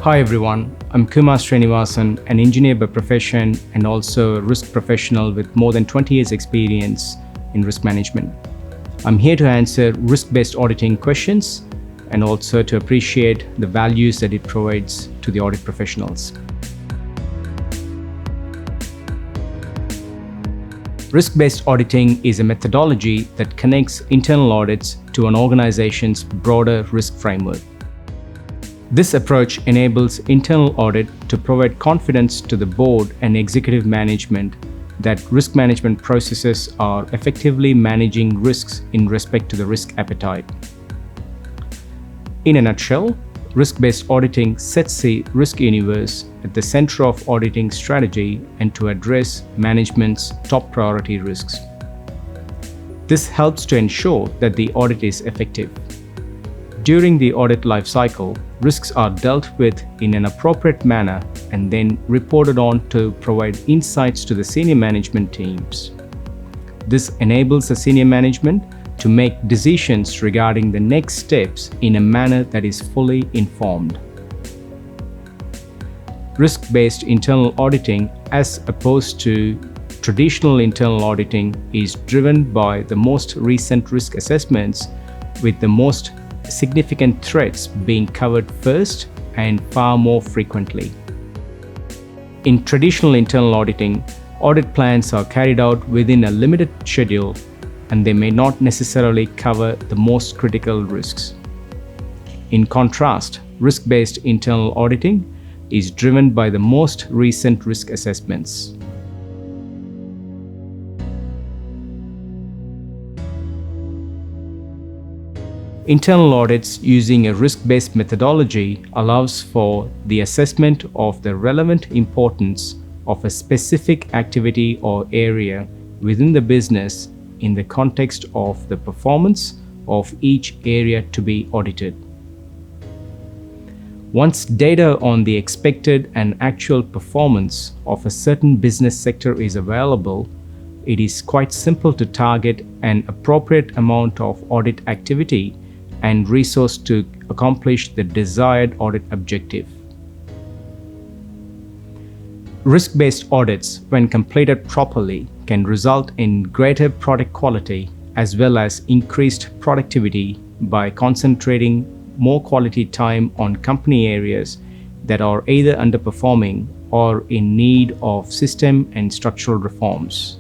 Hi everyone, I'm Kumar Srinivasan, an engineer by profession and also a risk professional with more than 20 years experience in risk management. I'm here to answer risk-based auditing questions and also to appreciate the values that it provides to the audit professionals. Risk-based auditing is a methodology that connects internal audits to an organization's broader risk framework. This approach enables internal audit to provide confidence to the board and executive management that risk management processes are effectively managing risks in respect to the risk appetite. In a nutshell, risk-based auditing sets the risk universe at the center of auditing strategy and to address management's top priority risks. This helps to ensure that the audit is effective. During the audit life cycle, risks are dealt with in an appropriate manner and then reported on to provide insights to the senior management teams. This enables the senior management to make decisions regarding the next steps in a manner that is fully informed. Risk-based internal auditing, as opposed to traditional internal auditing, is driven by the most recent risk assessments, with the most significant threats being covered first and far more frequently. In traditional internal auditing, audit plans are carried out within a limited schedule and they may not necessarily cover the most critical risks. In contrast, risk-based internal auditing is driven by the most recent risk assessments. Internal audits using a risk-based methodology allows for the assessment of the relevant importance of a specific activity or area within the business in the context of the performance of each area to be audited. Once data on the expected and actual performance of a certain business sector is available, it is quite simple to target an appropriate amount of audit activity and resource to accomplish the desired audit objective. Risk-based audits, when completed properly, can result in greater product quality as well as increased productivity by concentrating more quality time on company areas that are either underperforming or in need of system and structural reforms.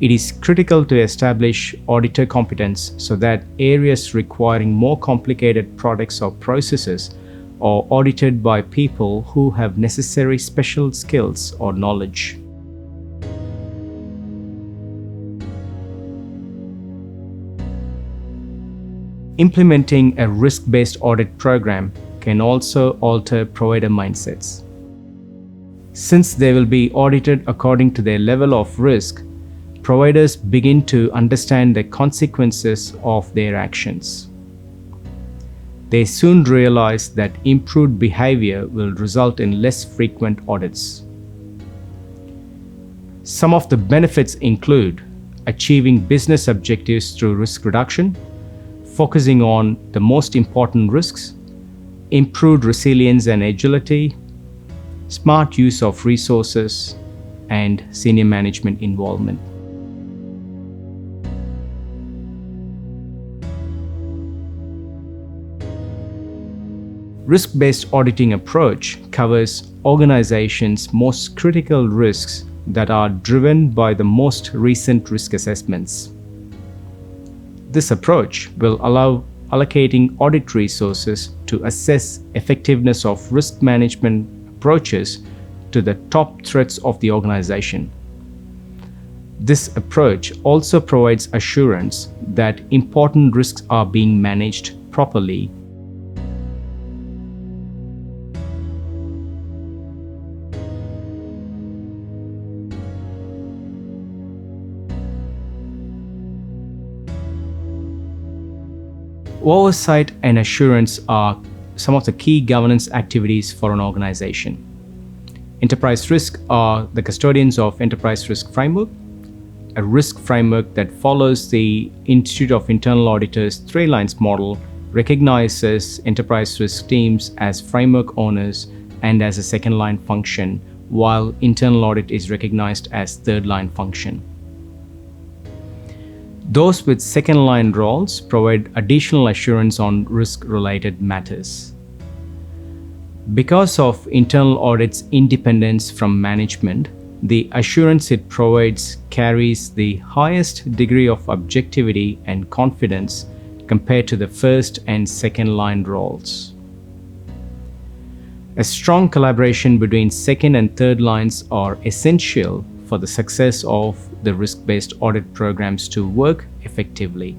It is critical to establish auditor competence so that areas requiring more complicated products or processes are audited by people who have necessary special skills or knowledge. Implementing a risk-based audit program can also alter provider mindsets. Since they will be audited according to their level of risk, providers begin to understand the consequences of their actions. They soon realize that improved behavior will result in less frequent audits. Some of the benefits include achieving business objectives through risk reduction, focusing on the most important risks, improved resilience and agility, smart use of resources, and senior management involvement. Risk-based auditing approach covers organizations' most critical risks that are driven by the most recent risk assessments. This approach will allow allocating audit resources to assess effectiveness of risk management approaches to the top threats of the organization. This approach also provides assurance that important risks are being managed properly. Oversight and assurance are some of the key governance activities for an organization. Enterprise risk are the custodians of enterprise risk framework, a risk framework that follows the Institute of Internal Auditors 3 lines model recognizes enterprise risk teams as framework owners and as a second-line function, while internal audit is recognized as third-line function. Those with second-line roles provide additional assurance on risk-related matters. Because of internal audit's independence from management, the assurance it provides carries the highest degree of objectivity and confidence compared to the first and second-line roles. A strong collaboration between second and third lines are essential for the success of the risk-based audit programs to work effectively.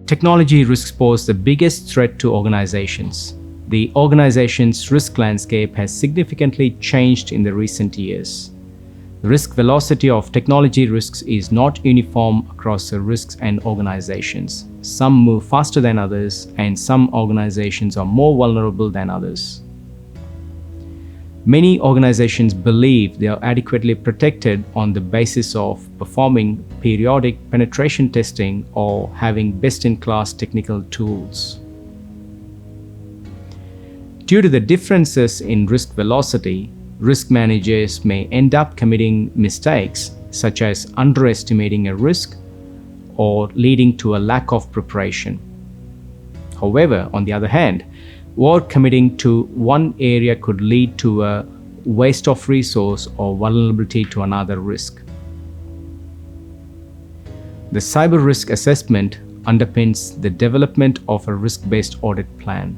Technology risks pose the biggest threat to organizations. The organization's risk landscape has significantly changed in the recent years. The risk velocity of technology risks is not uniform across the risks and organizations. Some move faster than others, and some organizations are more vulnerable than others. Many organizations believe they are adequately protected on the basis of performing periodic penetration testing or having best-in-class technical tools. Due to the differences in risk velocity, risk managers may end up committing mistakes such as underestimating a risk or leading to a lack of preparation. However, on the other hand, overcommitting to one area could lead to a waste of resource or vulnerability to another risk. The cyber risk assessment underpins the development of a risk-based audit plan.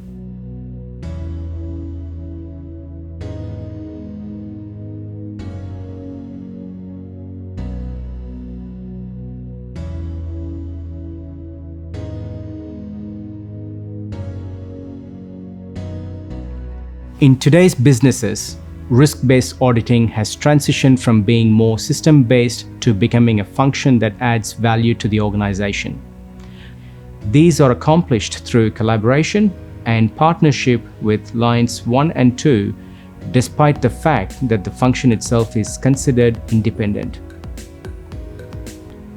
In today's businesses, risk-based auditing has transitioned from being more system-based to becoming a function that adds value to the organization. These are accomplished through collaboration and partnership with lines 1 and 2, despite the fact that the function itself is considered independent.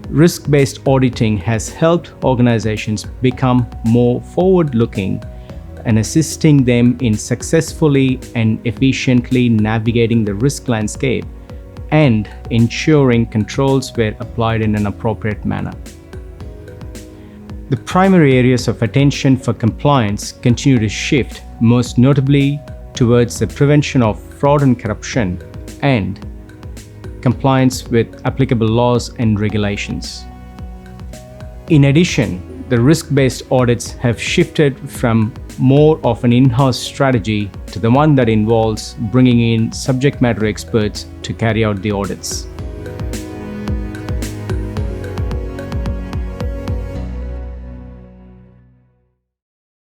Risk-based auditing has helped organizations become more forward-looking and assisting them in successfully and efficiently navigating the risk landscape and ensuring controls were applied in an appropriate manner. The primary areas of attention for compliance continue to shift, most notably towards the prevention of fraud and corruption and compliance with applicable laws and regulations. In addition, the risk-based audits have shifted from more of an in-house strategy to the one that involves bringing in subject matter experts to carry out the audits.